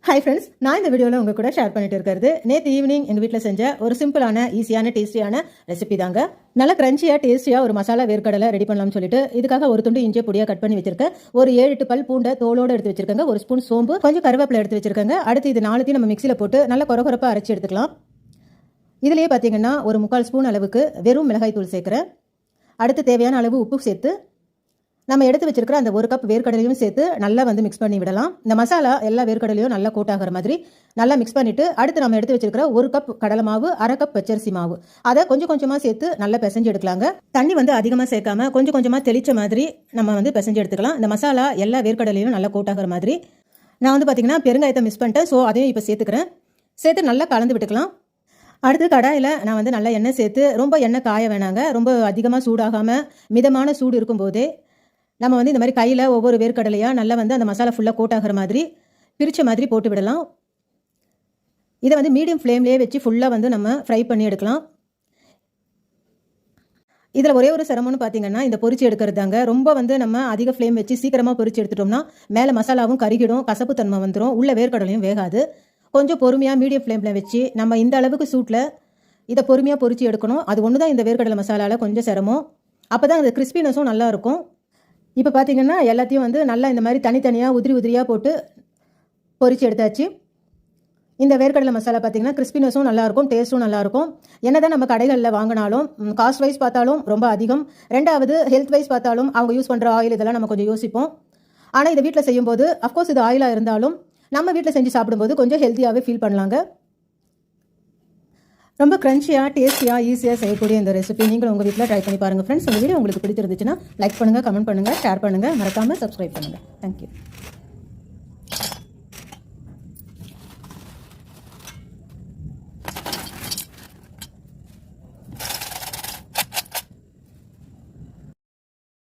Hi friends, நான் இந்த வீடியோவில் உங்கள் கூட ஷேர் பண்ணிட்டு இருக்கிறது நேற்று ஈவினிங் எங்கள் வீட்டில் செஞ்ச ஒரு சிம்பிளான ஈஸியான டேஸ்டியான ரெசிபி தாங்க. நல்லா கிரன்ச்சியாக டேஸ்டியாக ஒரு மசாலா வேர்க்கடலை ரெடி பண்ணலாம்னு சொல்லிட்டு இதுக்காக ஒரு துண்டு இஞ்சியை பொடியாக கட் பண்ணி வச்சிருக்கேன். ஒரு 7-8 பல் பூண்டை தோலோடு எடுத்து வச்சிருக்கேங்க. ஒரு ஸ்பூன் சோம்பு, கொஞ்சம் கருவேப்பிலை எடுத்து வச்சிருக்கேங்க. அடுத்து இது நாலுத்தையும் நம்ம மிக்சியில் போட்டு நல்லா கொரகொரப்பாக அரைச்சி எடுத்துக்கலாம். இதிலேயே பார்த்தீங்கன்னா ஒரு 3/4 ஸ்பூன் அளவுக்கு வெறும் மிளகாய் தூள் சேர்க்குறேன். அடுத்து தேவையான அளவு உப்பு சேர்த்து நம்ம எடுத்து வச்சிருக்கிற அந்த 1 கப் வேர்க்கடலையும் சேர்த்து நல்லா மிக்ஸ் பண்ணி விடலாம். இந்த மசாலா எல்லா வேர்க்கடலையும் நல்லா கோட் ஆகிற மாதிரி நல்லா மிக்ஸ் பண்ணிவிட்டு அடுத்து நம்ம எடுத்து வச்சிருக்கிற 1 கப் கடலை மாவு, 1/2 கப் பச்சரிசி மாவு அதை கொஞ்சம் கொஞ்சமாக சேர்த்து நல்லா பிசைஞ்சு எடுக்கலாங்க. தண்ணி அதிகமாக சேர்க்காம கொஞ்சம் கொஞ்சமாக தெளிச்ச மாதிரி நம்ம பிசைஞ்சு எடுத்துக்கலாம். இந்த மசாலா எல்லா வேர்க்கடலையும் நல்லா கோட் ஆகிற மாதிரி நான் பார்த்தீங்கன்னா பெருங்காயத்தை மிஸ் பண்ணிட்டேன். ஸோ அதையும் இப்போ சேர்த்துக்கிறேன். சேர்த்து நல்லா கலந்து விட்டுக்கலாம். அடுத்து கடாயில் நான் நல்லா எண்ணெய் சேர்த்து, ரொம்ப எண்ணெய் காய வேணாங்க, ரொம்ப அதிகமாக சூடாகாமல் மிதமான சூடு இருக்கும்போதே நம்ம இந்த மாதிரி கையில் ஒவ்வொரு வேர்க்கடலையாக நல்லா அந்த மசாலா ஃபுல்லாக கோட் ஆகிற மாதிரி பிரித்த மாதிரி போட்டு விடலாம். இதை மீடியம் ஃப்ளேம்லேயே வச்சு ஃபுல்லாக நம்ம ஃப்ரை பண்ணி எடுக்கலாம். இதில் ஒரே ஒரு சிரமம்னு பார்த்தீங்கன்னா இந்த பொரிச்சு எடுக்கிறது தாங்க. ரொம்ப நம்ம அதிக ஃப்ளேம் வச்சு சீக்கிரமாக பொரிச்சு எடுத்துட்டோம்னா மேலே மசாலாவும் கருகிடும், கசப்பு தன்மை வந்துடும், உள்ள வேர்க்கடலையும் வேகாது. கொஞ்சம் பொறுமையாக மீடியம் ஃப்ளேமில் வச்சு நம்ம இந்த அளவுக்கு சூட்டில் இதை பொறுமையாக பொரிச்சு எடுக்கணும். அது ஒன்று தான் இந்த வேர்க்கடலை மசாலாவில் கொஞ்சம் சிரமம். அப்போ தான் அந்த கிறிஸ்பினஸும் நல்லாயிருக்கும். இப்போ பார்த்தீங்கன்னா எல்லாத்தையும் நல்லா இந்த மாதிரி தனித்தனியாக உதிரியாக போட்டு பொரிச்சு எடுத்தாச்சு. இந்த வேர்க்கடலை மசாலா பார்த்தீங்கன்னா கிறிஸ்பினஸும் நல்லாயிருக்கும், டேஸ்ட்டும் நல்லாயிருக்கும். என்ன தான் நம்ம கடைகளில் வாங்கினாலும் காஸ்ட் வைஸ் பார்த்தாலும் ரொம்ப அதிகம், ரெண்டாவது ஹெல்த் வைஸ் பார்த்தாலும் அவங்க யூஸ் பண்ணுற ஆயில் இதெல்லாம் நம்ம கொஞ்சம் யோசிப்போம். ஆனால் இதை வீட்டில் செய்யும்போது அஃப்கோர்ஸ் இது ஆயிலாக இருந்தாலும் நம்ம வீட்டில் செஞ்சு சாப்பிடும்போது கொஞ்சம் ஹெல்த்தியாகவே ஃபீல் பண்ணலாங்க. ரொம்ப கிரன்ச்சியாக டேஸ்டியாக ஈஸியாக செய்யக்கூடிய இந்த ரெசிபி நீங்களும் உங்கள் வீட்டில் ட்ரை பண்ணி பாருங்கள் ஃப்ரெண்ட்ஸ். இந்த வீடியோ உங்களுக்கு பிடிச்சிருந்துச்சுன்னா லைக் பண்ணுங்கள், கமெண்ட் பண்ணுங்கள், ஷேர் பண்ணுங்கள், மறக்காமல் சப்ஸ்கிரைப் பண்ணுங்கள். தேங்க்யூ.